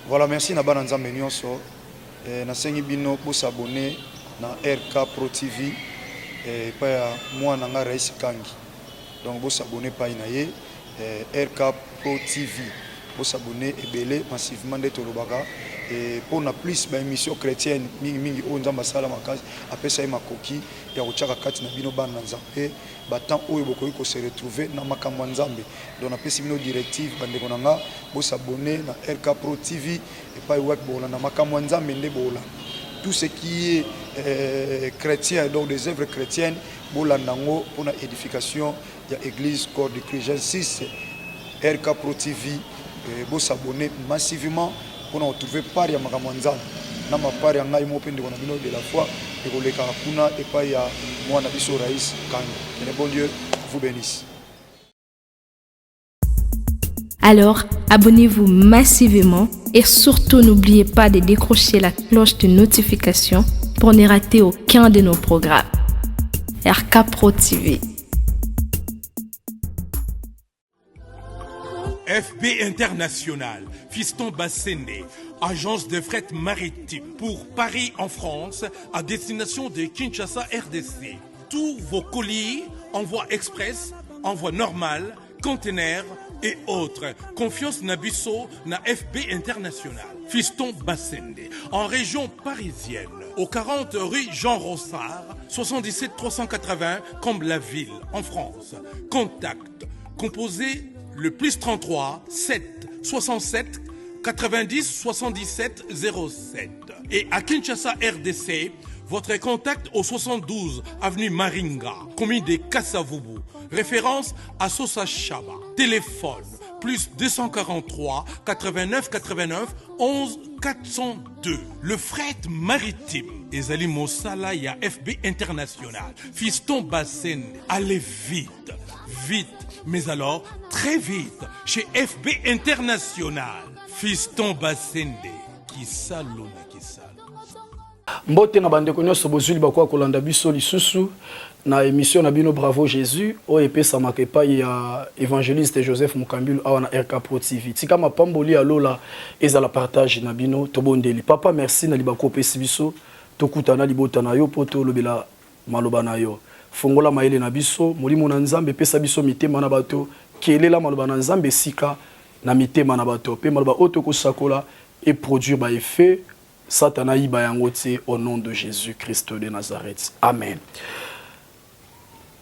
Voilà, merci na bana nzambe nyonso. Na sengi bino pour s'abonner na RK Pro TV pa ya mwana nga Rais Kangi. Donc vous s'abonner pa inaye RK Pro TV. Vous s'abonner ebele massivement de Tolobaka et pour na plus ba émission chrétienne mingi o nzamba sala makasi apesa makoki ya kochaka kati na bino bana nzambe batant oyo bokoki ko se retrouver na makambo nzambe. Donc na pesi bino directive bande konanga vous s'abonner na RK Pro TV et pas web bola na makambo nzambe nde bola. Tout ce qui est chrétien, donc des œuvres chrétiennes, pour la édification, il y a l'église corps de Christ. J'insiste, RK Pro TV, vous s'abonner massivement pour nous retrouver par ya Makamanzan. Dans ma part, il y a de la foi, et pour les Karakuna, et pas il y a moi, Nabiso Raïs Kangi. Que le bon Dieu vous bénisse. Alors, abonnez-vous massivement et surtout n'oubliez pas de décrocher la cloche de notification pour ne rater aucun de nos programmes. RK Pro TV. FB International, Fiston Bassende, agence de fret maritime pour Paris en France à destination de Kinshasa RDC. Tous vos colis, envoi express, envoi normal, conteneurs et autres. Confiance Nabiso na FB International. Fiston Bassende, en région parisienne, au 40 rue Jean Rossard, 77 380 Comble-la-Ville, en France. Contact, composé le plus 33 7 67 90 77 07. Et à Kinshasa RDC, votre contact au 72 avenue Maringa, commune de Kassavubu. Référence à Sosa Chaba. Téléphone plus 243 89 89 11 402. Le fret maritime. Ezali Mosala ya FB International. Fiston Bassende. Allez vite, vite, mais alors très vite chez FB International. Fiston Bassende. Kisalo na kisalo. Mbote na bande konyo bozuli bakwa kolanda biso lisusu na émission na bino Bravo Jésus o epesa makepa ya évangéliste Joseph Mukambulu awa na RK Pro TV. Tika mapamboli alola ezala partage na bino tobondeli. Papa merci na libako pesi biso tokutana libota na yo poto lobela maloba na yo. Fongola maele na biso molimo na nzambe pesa biso mitema na bato kelela maloba na nzambe sika na mitema na bato pe maloba oto ko sakola et produire ba effet Satana yiba yango te au nom de Jésus-Christ de Nazareth. Amen.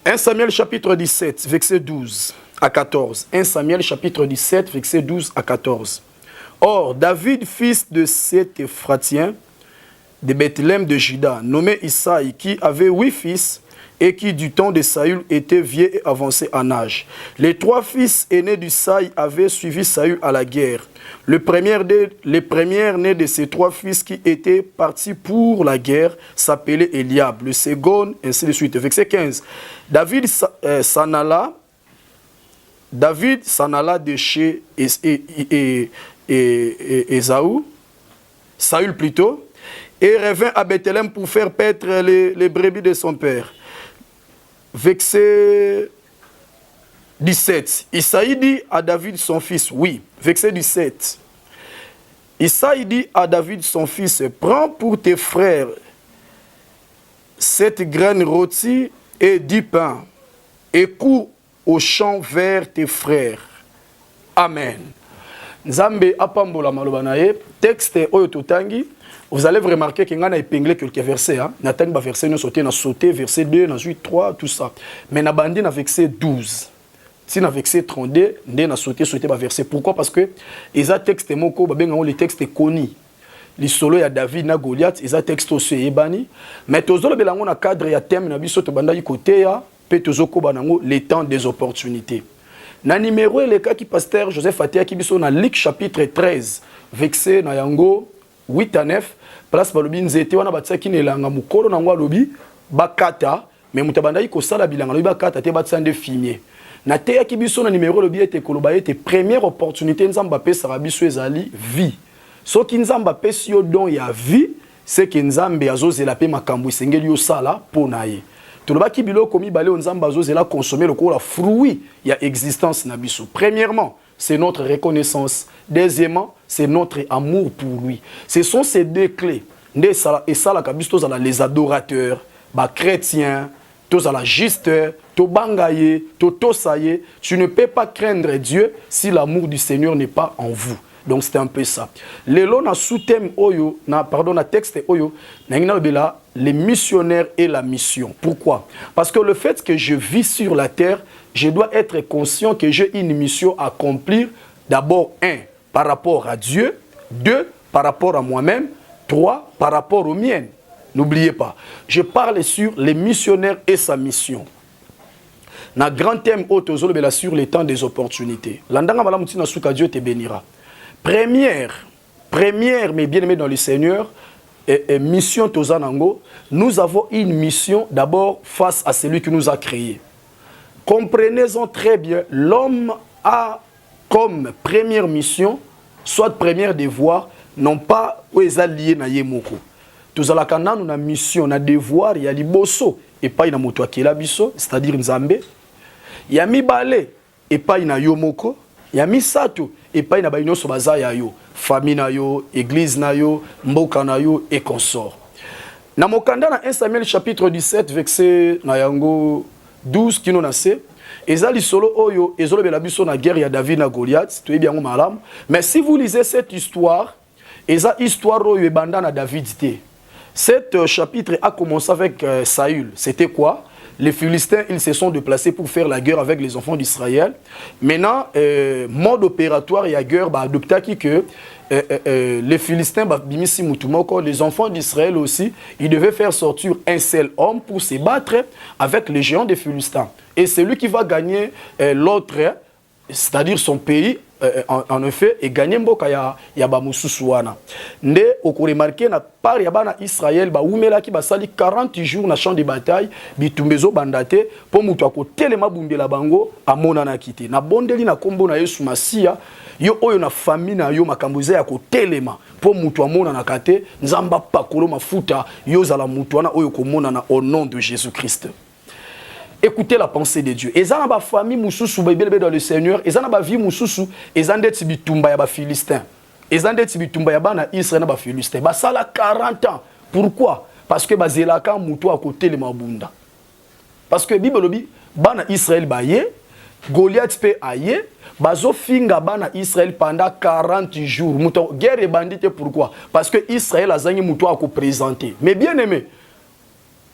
1 Samuel chapitre 17, verset 12 à 14. 1 Samuel chapitre 17, verset 12 à 14. Or, David, fils de cet Ephratien, de Bethléem de Juda, nommé Isaïe, qui avait 8 fils, et qui du temps de Saül était vieux et avancé en âge. Les 3 fils aînés d'Isaïe avaient suivi Saül à la guerre. Le premier né de ces 3 fils qui étaient partis pour la guerre s'appelait Eliab. Le second, ainsi de suite. Verset 15. David s'en alla de chez Ésaü, Saül plutôt, et revint à Bethléem pour faire paître les brebis de son père. Verset 17. Isaïe dit à David son fils, oui. Verset 17. Isaïe dit à David son fils, prends pour tes frères 7 graines rôties et 10 pains, et cours au champ vers tes frères. Amen. Nzambe apambola maloba na ye, texte oyo totangi. Vous allez remarquer qu'il y a épinglé quelques versets. Nathan va verset, nous sauté, verset 2, 8, 3, tout ça. Mais na bandi na verset 12. Si na verset 32, na sauté verset. Pourquoi? Parce que les textes moko les textes connus. Les solos ya David na Goliath, les textes aussi ebani. Mais tous les belango na cadre ya thème na biso to banda yi côté ya, pe tozoko banango les temps des opportunités. Na numéro le cas qui pasteur Joseph Atia qui biso na Luc chapitre 13, verset na yango 8 à 9. Place balobi nzete wana batsaki nelanga mukoro na ngwa lobi bakata mais mutabanda yi kosala bilanga lobi bakata te batsande fumier na te ya kibiso na numéro lobi ete koloba ete première opportunité nzamba pesa biso ezali vie soki nzamba pesi yo don ya vie c'est que nzambe azozela pe makambo esengeli yo sala pona ye tolobaki biloko mibale nzambe azozela consommer lokola fruit ya existence na biso. Premièrement, c'est notre reconnaissance. Deuxièmement, c'est notre amour pour lui. Ce sont ces deux clés. Et ça, les adorateurs, les chrétiens, les justes, les bangaye, les tosaye. Tu ne peux pas craindre Dieu si l'amour du Seigneur n'est pas en vous. Donc c'est un peu ça. Lelo na sous-thème oyo, na texte oyo, na les missionnaires et la mission. Pourquoi? Parce que le fait que je vis sur la terre, je dois être conscient que j'ai une mission à accomplir. D'abord, 1, par rapport à Dieu. 2, par rapport à moi-même. 3, par rapport aux miennes. N'oubliez pas, je parle sur les missionnaires et sa mission. Na grand thème autozolo sur les temps des opportunités. Landanga bala mutina suka Dieu te bénira. Première, mais bien aimé dans le Seigneur, mission Tozanango, nous avons une mission d'abord face à celui qui nous a créés. Comprenez-en très bien, l'homme a comme première mission, soit première devoir, non pas où ils lié na yemoko. Tozalaka na nous na mission, na devoir, il y a liboso et pas ina moto akela biso, c'est-à-dire nzambe. Il y a mibale et pas ina yomoko. Il y a misato et pas ina ba nyonso bazaya yo, famille na yo, église na yo, mboka na yo et consort. Na mokanda na 1 Samuel chapitre 17 verset na yango 12 kino na se. Ezali solo oyo ezolo bela biso na guerre ya David na Goliath, tu es bien malam. Mais si vous lisez cette histoire, eza histoire oyo ebanda na David te. Cet chapitre a commencé avec Saül. C'était quoi? Les Philistins, ils se sont déplacés pour faire la guerre avec les enfants d'Israël. Maintenant, mode opératoire et la guerre, adopté que les Philistins, les enfants d'Israël aussi, ils devaient faire sortir un seul homme pour se battre avec les géants des Philistins. Et c'est lui qui va gagner l'autre, c'est-à-dire son pays, en effet, et gagner mboka ya ba mususuana. Nde okoremarke na par ya bana Israël ba umela ki basali 40 jours na champ de bataille bitumbezo bandate po mutu akotelema bumbela bango amona na kite. Na bondeli na kombo na Yesu Masia yo oyo na famille na yo makambuza ya kotelema po mutu amona na kate nzamba pakolo mafuta yo zala mutu wana oyo komona na au nom de Jésus-Christ. Écoutez la pensée de Dieu. Ezana ba famille mususu bebelebe dans le Seigneur, ezana ba vie mususu, ezande tibitumba ya ba Philistins. Ezande tibitumba ya bana Israël na ba Philistins. Ba sala 40 ans. Pourquoi? Parce que bazelaka mutu à côté le mabunda. Parce que Bible lobi bana Israël baye, Goliath pe aye, bazo finga bana Israël pendant 40 jours. Mutu guerre bandite pourquoi? Parce que Israël a zangi mutu à ko présenter. Mais bien aimé,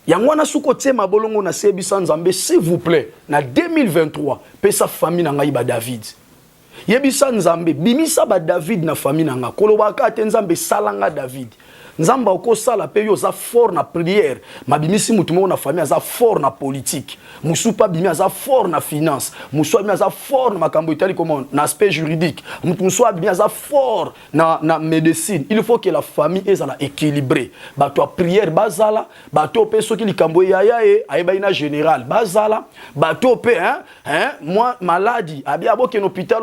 Yangwana suko tsema bolongo na sebisa nzambe s'il vous plaît na 2023 pe sa famille na ngai ba David. Yebisa nzambe bimisa ba David na famille na nga kolobaka te nzambe salanga David. Nzamba oko sala pe yo za fort na prière, mabimisi mutu mo na famille za fort na politique. Musupa bimi za fort na finance, muswa bimi za fort na makambo itali comment na aspect juridique. Muswa bimi za fort na médecine. Il faut que la famille est équilibrée. Ba to prière bazala, ba to pe soki likambo yaya e ayeba ina général bazala, ba to pe moi maladie, abia boke no hôpital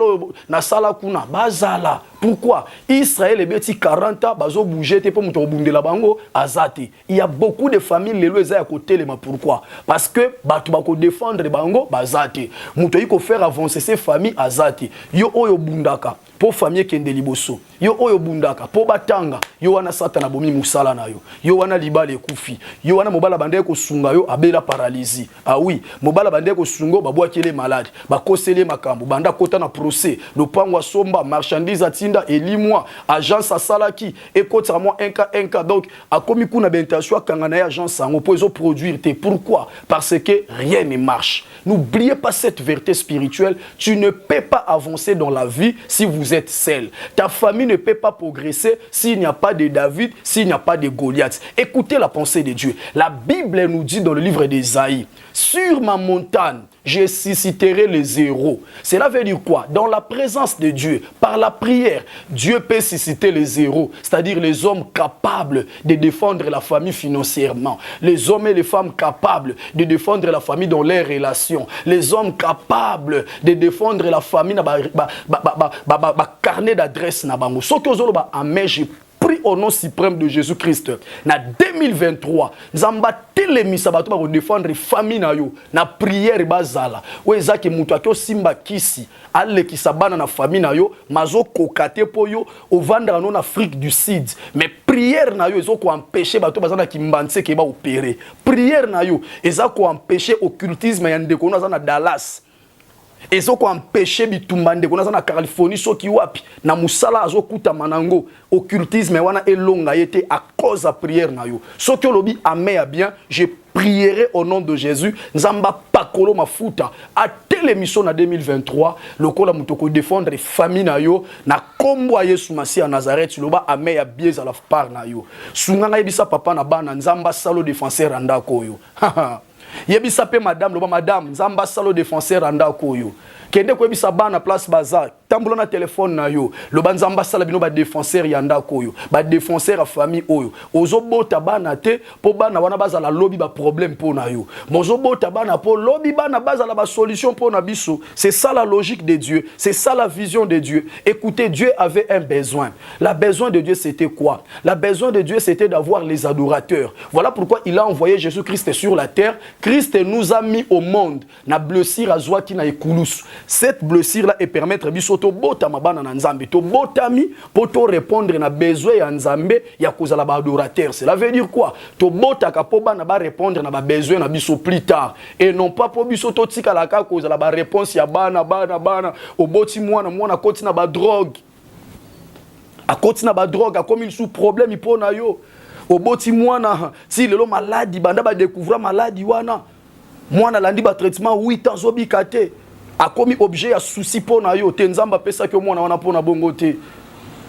na sala kuna bazala. Pourquoi? Israël est bêti 40 ans, bazo bouger te pour mutobundela bango azati. Il y a beaucoup de familles les lois à côté les pourquoi? Parce que batu bako défendre bango bazati. Muto yiko faire avancer ces familles azati. Yo oyo bundaka pour famille kende liboso. Yo oyo bundaka pour batanga. Yo wana satana bomi musala na yo. Yo wana libale kufi. Yo wana mobala bande ko sunga yo abela paralysie. Ah oui, mobala bande ko sungo babwa kele malade. Bakosele makambo banda kota na procès. Le pangwa somba marchandise atinda elimwa agence asalaki ekota moi un cas donc a komi kuna bentation kangana ya agence sango pour les produire te pourquoi? Parce que rien ne marche. N'oubliez pas cette vérité spirituelle, tu ne peux pas avancer dans la vie si vous êtes seul. Ta famille ne peut pas progresser s'il n'y a pas de David, s'il n'y a pas de Goliath. Écoutez la pensée de Dieu. La Bible nous dit dans le livre d'Ésaïe, sur ma montagne, je susciterai les héros. Cela veut dire quoi? Dans la présence de Dieu, par la prière, Dieu peut susciter les héros, c'est-à-dire les hommes capables de défendre la famille financièrement, les hommes et les femmes capables de défendre la famille dans leurs relations, les hommes capables de défendre la famille dans carnet d'adresse. Ce que je prie au nom suprême de Jésus-Christ. Na 2023, nzamba telemisa bato ba défendre famille na yo na prière bazala. Weza ke mutu akyo simba kisi ale kisabana na famille na yo mazo kokate po yo au vendre en Afrique du Sud. Mais prière na yo ezo ko empêcher bato bazana kimbanse ke ba opérer. Prière na yo eza ko empêcher occultisme ya ndeko na Dallas. Ezo ko empêcher bitumbande ko na Californie soki wapi na musala azo kuta manango occultisme wana elonga yete à cause de prière na yo soki olobi amen bien je prierai au nom de Jésus nzamba pakolo mafuta a telle émission na 2023 lokola mutoko défendre famille na yo na kombo Yesu Masi à Nazareth loba amen ya bien à la part na yo sunganga yebisa papa na bana nzamba salo défenseur andako yo yebisa pe madame loba madame nzamba salo défenseur andako yo kende ko yebisa bana place bazar tambola na téléphone na yo loba nzamba sala bino ba défenseur ya ndako yo ba défenseur a famille oyo ozobota bana te po bana wana bazala lobi ba problème po na yo mozobota bana po lobi bana bazala ba solution po na biso. C'est ça la logique de Dieu, c'est ça la vision de Dieu. Écoutez, Dieu avait un besoin. La besoin de Dieu c'était quoi? La besoin de Dieu c'était d'avoir les adorateurs. Voilà pourquoi il a envoyé Jésus-Christ sur la terre. Christ nous a mis au monde na blessure à joie qui na ekulus. Cette blessure là et permettre biso to bota mabana na nzambe to botami pour to répondre na besoin ya nzambe ya kozala ba adorateur. Cela veut dire quoi? To bota ka po bana ba répondre na ba besoin na biso plus tard et non pas po biso to tika la ka kozala ba réponse ya bana o boti mwana koti na ba drogue. A koti na ba drogue a comme il sous problème il pona yo. O boti mwana si lelo maladi banda ba découvrir maladi wana. Mwana landi ba traitement 8 ans zobikate. A commis objet ya souci pona yo te nzamba pesa ke mwana wana pona bongo te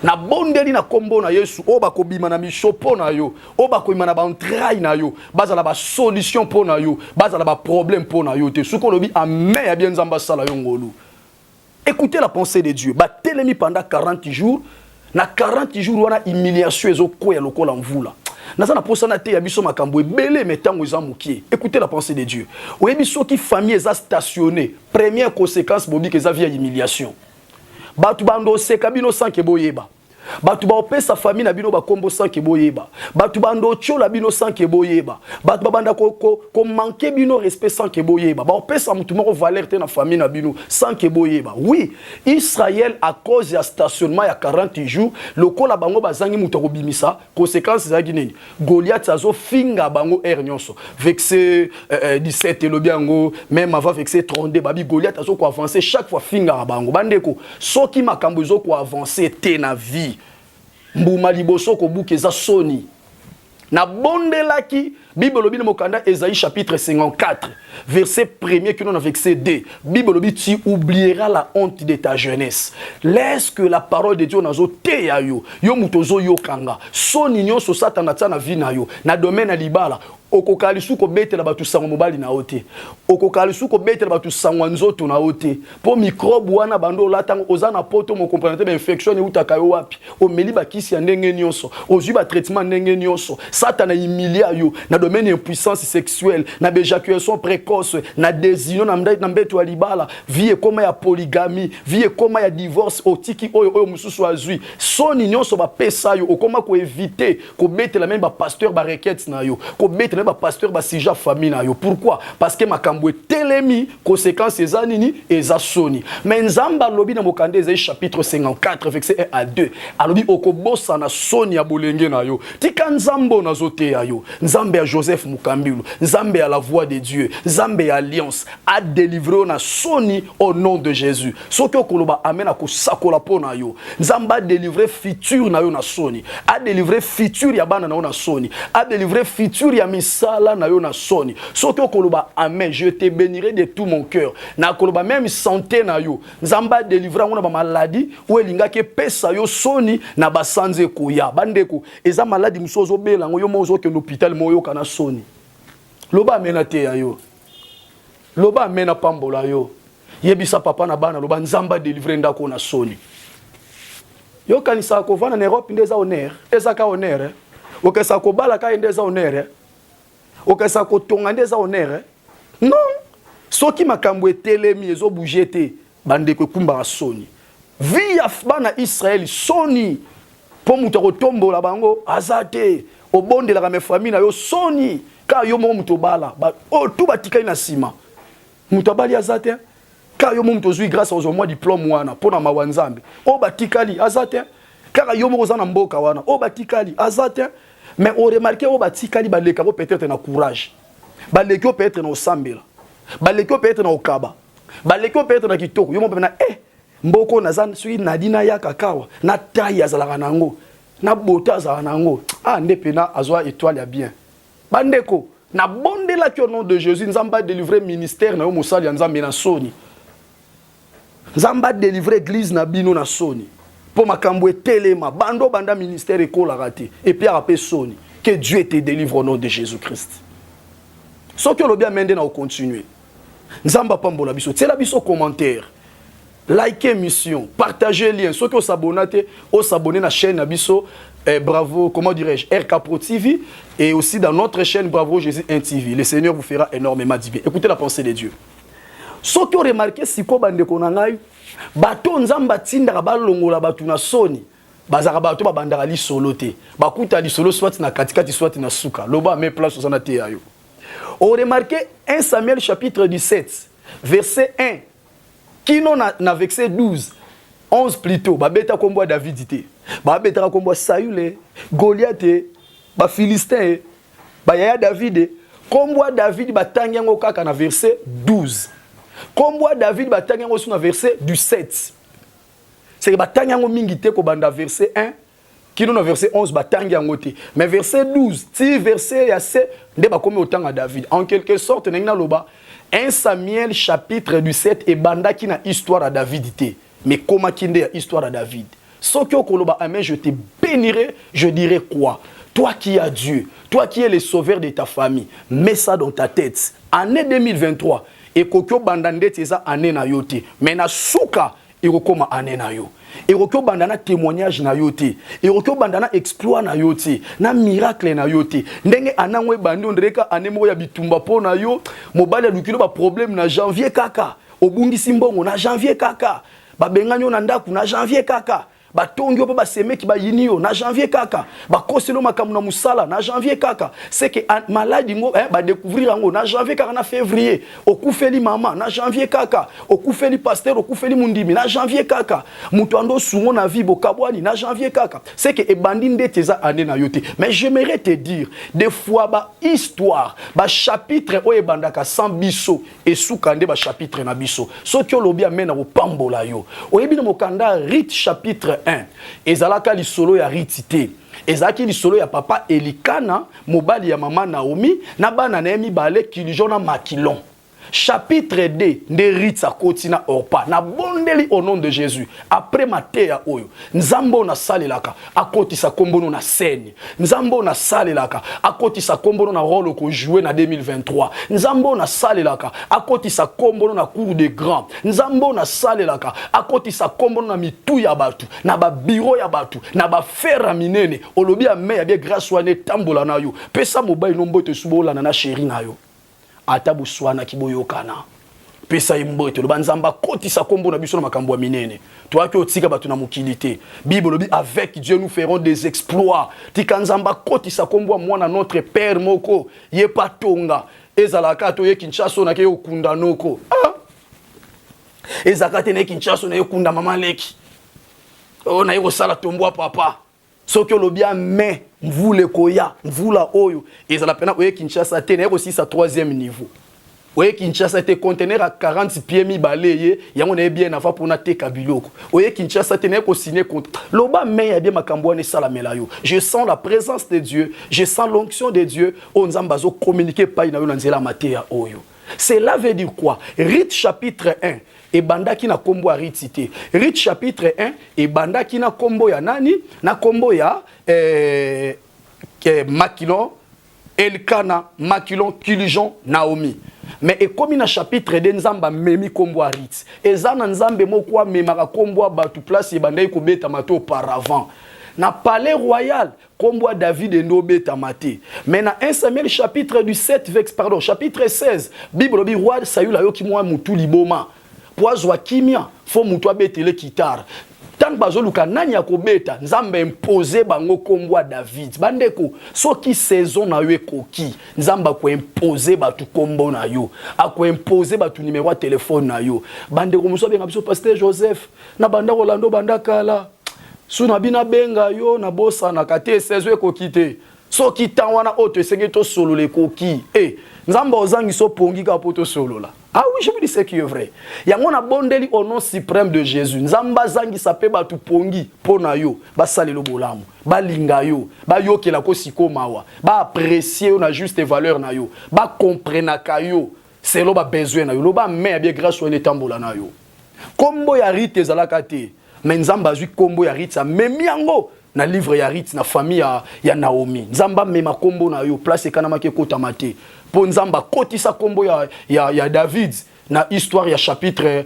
na bondeli na kombo na Yesu o ba kobima na misho pona yo o ba koima na ba entraille na yo bazala ba solution pona yo bazala ba problème pona yo te suko lobi amen ya bien nzamba sala yo ngolu. Écoutez la pensée de Dieu ba telemi pendant 40 jours na 40 jours wana humiliation ezo koya lokola mvula. Nazana posana te ya biso makambo ebele metango eza mukie. Écoutez la pensée de Dieu. Oyebi soki famille eza stationné, première conséquence bobi ke za via humiliation. Batu bando seka bino sans ke boyeba. Batu ba opesa famille na bino ba kombo sans ke boyeba. Batu bando tchola bino sans ke boyeba. Batu ba banda ko manquer bino respect sans ke boyeba. Ba opesa mutu moko valeur te na famille na bino sans ke boyeba. Oui, Israël à cause ya stationnement ya 40 jours, lokola bango bazangi mutu ko bimisa, conséquence za gineni. Goliath azo finga bango nyonso. Vexé 17 elobiango, même avant vexé 32 babi Goliath azo ko avancer chaque fois finga bango. Bandeko, soki makambo zo ko avancer te na vie. Mbuma liboso ko buke za soni na bondelaki Bible lobi na mokanda Esaïe chapitre 54 verset 1er que nous avons verset 2. Bible lobi tu oublieras la honte de ta jeunesse. Laisse que la parole de Dieu nazo te ya yo mutozo yo kanga soni nyonso satana tsana vi na yo na domaine na libala okokalisu ko betela batu sango mobali na ote okokalisu ko betela batu sango nzoto na ote po microbe wana bando latango ozana poto mo comprendre ba infection utaka yo wapi o meli ba kisi ya ndenge nyonso ozu ba traitement ndenge nyonso satana humilia yo na domaine impuissance sexuelle na éjaculation précoce na désir na mbeto libala vie koma ya polygamie vie koma ya divorce otiki oyo mususu azui soni nyonso ba pesa yo okoma ko éviter ko betela même ba pasteur ba requête na yo ko betela ba pasteur ba sija famille na yo. Pourquoi? Parce que makambo telemi conséquences eza nini eza soni. Mais nzamba lobi na mokande Esaïe chapitre 54 verset 1 à 2 alobi okobosa na soni ya bolenge na yo tika nzambo na zote ya yo nzambe ya Joseph Mukambilu nzambe ya la voix de Dieu nzambe ya alliance a délivré na soni au nom de Jésus. Soki okoloba amen akosakola pona yo nzamba délivrer futur na yo na soni a délivrer futur ya bana na yo na soni a délivrer futur ya sala na yo na soni. Soki okoloba amen, je te bénirai de tout mon cœur. Na koloba même santé na yo. Nzamba délivrer ngona ba maladie ou elinga ke pesa yo soni na basanze koya. Bandeko, eza maladie musozo bela ngo yo mozo ke l'hôpital moyo kana soni. Loba amena te ya yo. Loba amena pambola yo. Yebisa papa na bana loba nzamba délivrer ndako na soni. Yo kanisa ko vana na Europe ndeza honneur, eza ka honneur. Okesa ko bala ka ndeza honneur. Okesa ko tonga ndeza honneur. Non. Soki makambo etelemi ezo bouger te bande ko kumba soni. Via bana Israël soni. Po muto kotombola bango azate obondela me famille na yo soni ka yo mo muto bala ba o tout batika ina sima muto bali azate ka yo mo muto zui grâce aux mois diplôme wana pona mawanzambe o batikali azate ka yo mo kozana mboka wana o batikali azate mais on remarqué o batikali ba leka peut-être na courage ba leka peut-être na osambela ba leka peut-être na okaba ba leka peut-être na kitoko yo mo na mboko nazan sui nadina ya kakawa na taille azalaka nango na bota azalaka nango ndepena azwa étoile ya bien bandeko na bondela ki au nom de Jésus nzamba délivrer ministère na yo mosali ya nzambe na soni nzamba délivrer église na bino na soni po makambo etelema bando banda ministère ekolaka te et puis après soni que Dieu te délivre au nom de Jésus-Christ soki olobi amende na continuer nzamba pambola biso tiela biso commentaire likez mission, partagez le lien. Ceux qui s'abonnent à la chaîne Abisso, bravo, comment dirais-je, RK Pro TV, et aussi dans notre chaîne Bravo Jésus 1 TV. Le Seigneur vous fera énormément du bien. Écoutez la pensée de Dieu. Ceux qui ont remarqué si ko bande konangai, bato nzamba tindaka balongola batu na soni, bazaka bato ba bandaka li solote. Bakuta li solo soit na katikati soit na suka. Loba met place aux te ayo. On remarqué 1 Samuel chapitre 17, verset 1. Kino na verset 12, 11 plutôt, beta kombo David ite. Beta kombo Saül, Goliath, ba Philistin, yaya David, kombo David batangi yango kaka na verset 12. Kombo David batangi yango na verset 17. C'est que batangi yango mingi te ko banda verset 1, kino na verset 11 batangi yango te. Mais verset 12, ti verset ya se nde ba komi otanga David. En quelque sorte nengna loba 1 Samuel chapitre 17 et banda qui na histoire à David ité. Mais comment qui n'a histoire à David? Sokyo koloba amen, je te bénirai, je dirai quoi? Toi qui as Dieu, toi qui es le sauveur de ta famille, mets ça dans ta tête. Année 2023 et kokyo banda ndete za année na yote. Mais na souka irokoma année na yo. Erokyo bandana témoignage na yote. Erokyo bandana exploit na yote. Na miracle na yote. Ndenge anangwe bandi ondreka anemo ya bitumba po na yo. Mobali lukilo ba problème na janvier kaka. Obungi simbongo na janvier kaka. Ba benganyo na ndaku na janvier kaka. Ba tongi opo ba seme ki ba yinio na janvier kaka. Ba koselo makamu na musala na janvier kaka. C'est que maladi ngo ba découvrir ngo na janvier kaka na février. Okufeli mama na janvier kaka. Okufeli pasteur, okufeli mundimi na janvier kaka. Mutu ando sungo na vie bokabwani na janvier kaka. C'est que ebandi ndete za ane na yote. Mais j'aimerais te dire des fois ba histoire, ba chapitre o ebandaka sans biso et soukande ba chapitre na biso. Soki olobi amena ko pambola yo. Oyebi na mokanda Rite chapitre 1. Ezalaka lisolo ya ritite. Ezaki lisolo ya papa Elikana, mobali ya mama Naomi, na bana na mibale Kilijona Makilon. Chapitre 2 de Ritsa Kotina Orpa. Na bondeli au nom de Jésus. Après Matéa Oyo. Nzambo na salelaka. Akoti sa kombono na scène. Nzambo na salelaka. Akoti sa kombono na rôle ko jouer na 2023. Nzambo na salelaka. Akoti sa kombono na cour des grands. Nzambo na salelaka. Akoti sa kombono na mitu ya batu. Na ba bureau ya batu. Na ba fera minene. Olobi a me ya bien grâce wane tambola na yo. Pesa mobile nombo te subola na chéri na yo. Atabu swana kiboyokana pesa imbote lo banzamba koti sa kombo na biso na makambo ya minene toi ki otika batu na mokilité bible lobi avec Dieu nous ferons des exploits tikanzamba koti sa kombo mwana notre père moko ye patonga ezalaka to ye Kinshasa na ke okunda noko ezakate na Kinshasa na yokunda mama leki na yeko sala tombo papa soki olobi mais mvule koya mvula oyo ezala pena oye Kinshasa te na aussi sa 3e niveau oye Kinshasa te conteneur à 40 pieds mi baleye yango na bien afa pour na te kabiloko oye Kinshasa te na ko signer contre loba mais ya bien makambo ne sala melayo je sens la présence de Dieu je sens l'onction de Dieu on nzamba zo communiquer pa ina yo na nzela matéa oyo. Cela veut dire quoi? Rite chapitre 1 et banda ki na kombo ya Rite cité. Rite chapitre 1 et banda ki na kombo ya nani? Na kombo ya Makilon, Elkana, Makilon, Kilijon, Naomi. Mais et comme na chapitre de nzamba memi kombo ya Rite. Ezana nzambe moko memaka kombo ya batu place e banda ko beta mato auparavant. Na palais royal, kombo David et Nobé Tamate. Mais na 1 Samuel chapitre 16, Bible bi roi Saül ayo ki mwa mutu liboma. Poazwa kimia, fo mutu abetele kitar. tant bazoluka nani ya kobeta nzambe imposer bango kombo David bandeko soki saison na yo ekoki nzamba ko imposer batu kombo na yo ako imposer batu numéro de téléphone na yo bandeko muso benga biso pasteur Joseph na banda Rolando banda kala suna bina benga yo na bossa na kate saison ekoki te soki tan wana oto esenge to solo le koki nzamba ozangi so pongi ka poto solo la. Ah oui, je vous dis ce qui est vrai. Yango na bondeli au nom suprême de Jésus. Nzamba zangi sape batu pongi pona yo, ba salelo bolamu, ba linga yo, ba yokela ko siko mawa, ba apprécier na juste valeur na yo, ba comprendre ka yo, c'est lo ba besoin na yo, lo ba mais bien grâce au etambola na yo. Kombo ya rite zalaka te, mais nzamba zui kombo ya rite sa memi yango na livre ya rite na famille ya Naomi. Nzamba mema kombo na yo, place kana make kota mate. Pour nzamba kotisa kombo ya David na histoire ya chapitre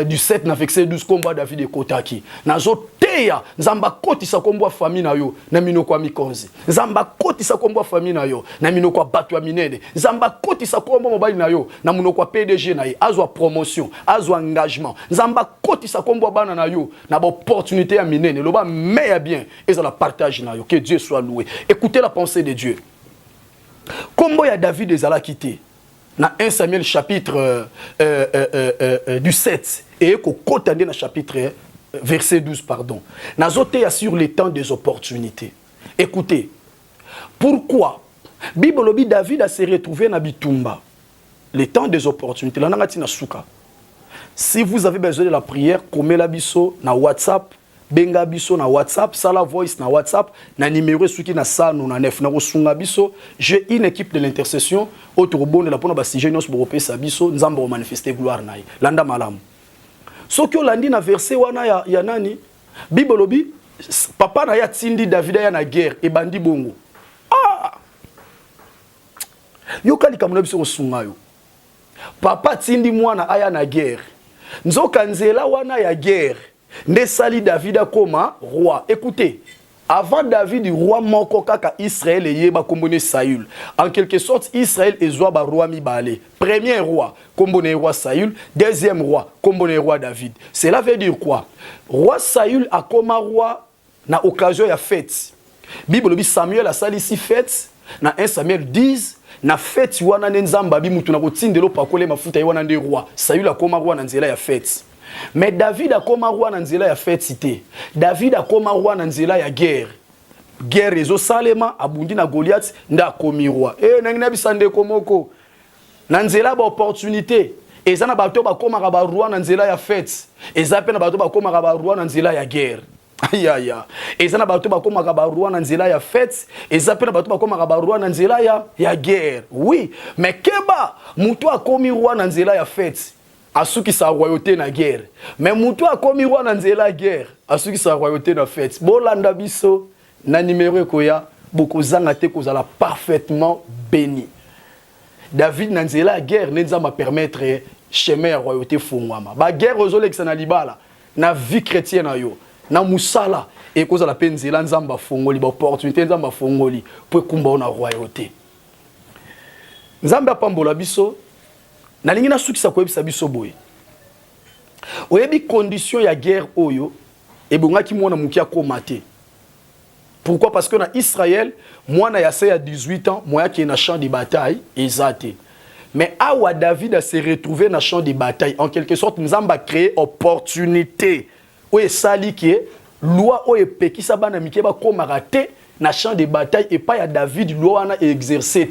du 7 na verset 12 kombo David ekotaki nazo teya nzamba kotisa kombo ya famille na yo na minoko ya mikonzi nzamba kotisa kombo ya famille na yo na minoko ya bato ya minene nzamba kotisa kombo mobali na yo na minoko ya PDG na ye azwa promotion azwa engagement nzamba kotisa kombo ya bana na yo na ba opportunité ya minene loba meya bien et la partage na yo. Que Dieu soit loué. Écoutez la pensée de Dieu. Kombo ya David ezala quitté na 1 Samuel chapitre du 7 et ko kotande na chapitre verset 12 pardon. Nazote sur les temps des opportunités. Écoutez. Pourquoi Bible lobi David a se retrouvé na bitumba. Les temps des opportunités. La nangati na suka. Si vous avez besoin de la prière, komela biso na WhatsApp benga biso na WhatsApp, sala voice na WhatsApp, na numéro suki na sa na 9 na kosunga biso. J'ai une équipe de l'intercession autour bonne la pona ba sujet nyos bo pesa biso nzambo manifester gloire na ye. Landa malamu. Soki olandi na verset wana ya nani? Bible lobi papa na ya tindi David ya na guerre e bandi bongo. Ah! Yo kali kamuna biso kosunga yo. Papa tindi mwana aya na guerre. Nzoka nzela wana ya guerre. Ne sali David comme roi. Écoutez, avant David, roi moko kaka Israël et yeba kombone Saül. En quelque sorte, Israël est roi roi mibale. Premier roi, kombone roi Saül. Deuxième roi, kombone roi David. Cela veut dire quoi? Roi Saül a comme roi na occasion ya fête. Bible dit Samuel a sali si fête na 1 Samuel 10 na fête wana nzamba bi mutu na kotindelo pakole mafuta wana ndi roi. Saül a comme roi na nzela ya fête. Mais David a comme roi na nzela ya fête cité. David a comme roi na nzela ya guerre. Guerre ezo salema abundi na Goliath nda komi roi. Nangina bisande komoko. Na nzela ba opportunité. Eza na bato ba koma ba roi na nzela ya fête. Eza pe na bato ba koma ba roi na nzela ya guerre. Aya. Eza na bato ba koma ba roi na nzela ya fête. Eza pe na bato ba koma ba roi na nzela ya guerre. Oui, mais keba mutu akomi roi na nzela ya fête. Asuki sa royauté na guerre. Mais mutu akomi roi na nzela guerre. Asuki sa royauté na fête. Bolanda biso na numéro ekoya bokozanga te kozala parfaitement béni. David na nzela guerre nenza ma permettre chemin ya royauté fungwama. Ba guerre ozolekisa na libala na vie chrétienne na yo. Na musala ekozala pe nzela nzamba fungoli ba opportunité nzamba fungoli po kumba na royauté. Nzamba pambola biso na lingi na sukisa koyebisa biso boye. Oyebi condition ya guerre oyo ebongaki mwana mukia komate. Pourquoi? Parce que na Israël, mwana ya 18 ans, moya qui est na champ de bataille ezate. Mais awa David a se retrouvé na champ de bataille. En quelque sorte, Nzamba créé opportunité. Oye sali ki loi oye pekisa bana mikeba komarate na champ de bataille et pas ya David loi na exercé.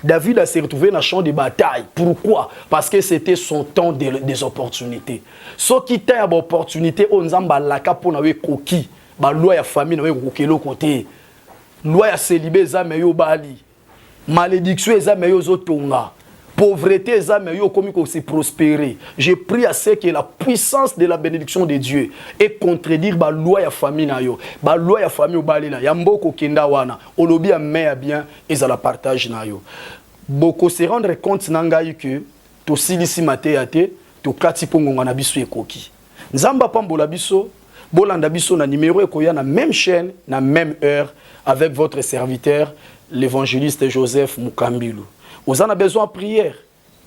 David a se retrouvé dans le champ de bataille. Pourquoi? Parce que c'était son temps des opportunités. Ce qui t'a une opportunité, on zamba laka pour nawe koki. Ba loi ya famille nawe kokelo côté. Loi ya célibé za meyo bali. Malédiction za meyo zotonga. Pauvreté za meyo komi ko se prospérer. Je prie à ce que la puissance de la bénédiction de Dieu et contredire ba loi ya famille na yo. Ba loi ya famille bali na yamboko kenda wana. Olobi a meya bien et za la partage na yo. Boko se rendre compte nangai que to silisi mateate to kati pongo na biso ekoki. Nzamba pambola biso bolanda biso na numéro ekoya na même chaîne na même heure avec votre serviteur l'évangéliste Joseph Mukambilu. Vous en avez besoin de prière,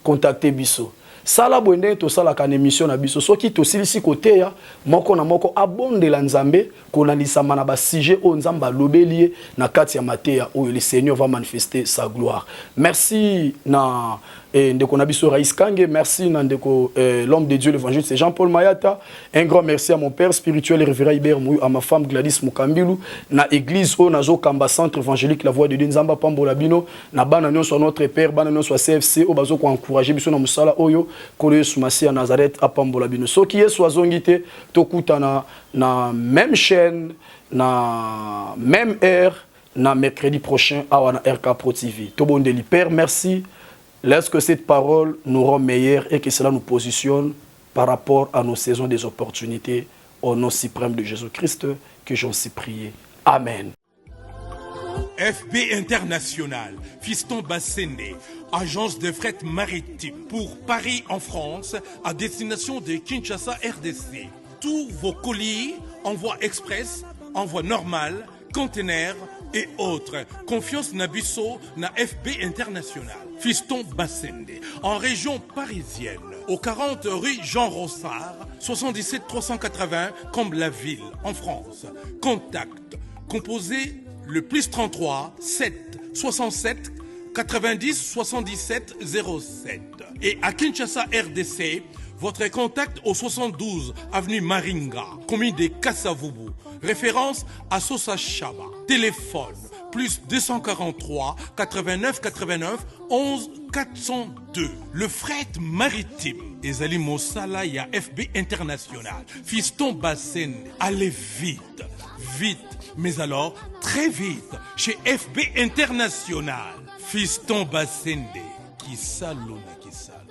contactez biso. sala bwende to sala kan émission na biso soki to silisi côté ya moko na moko abondela nzambe konanisama na ba sujet o nzamba lobelie na kati ya mateya où le Seigneur va manifester sa gloire. Merci na ndeko na biso Raïs Kange, merci na ndeko l'homme de Dieu l'évangile c'est Jean-Paul Mayata. Un grand merci à mon père spirituel révérend Hubert Mouy, à ma femme Gladys Mukambilu, na église o nazo kamba centre évangélique la voix de Dieu nzamba pambola bino na bana nyonso notre père bana nyonso CFC o bazo ko encourager biso na musala oyo kolo Yesu Masi à Nazareth a pambola bino soki Yesu azongi te tokutana na même chaîne na même heure na mercredi prochain à RK Pro TV. Tobondeli Père, merci. Laisse que cette parole nous rend meilleurs et que cela nous positionne par rapport à nos saisons des opportunités. Au nom suprême de Jésus-Christ que j'en suis prié. Amen. FB International, Fiston Bassende, agence de fret maritime pour Paris en France à destination de Kinshasa RDC. Tous vos colis, envoi express, envoi normal, conteneurs et autres. Confiance Nabisso na FB International. Fiston Bassende, en région parisienne, au 40 rue Jean Rossard, 77 380 Comble-la-Ville, en France. Contact, composé le plus 33 7 67 90 77 07. Et à Kinshasa RDC, votre contact au 72 avenue Maringa, commune de Kassavubu, référence à Sosa Chaba. Téléphone plus 243 89 89 11 402. Le fret maritime. Ezali Mosala ya FB International. Fiston Bassende. Allez vite, vite, mais alors très vite chez FB International. Fiston Bassende. Kisalo na kisalo.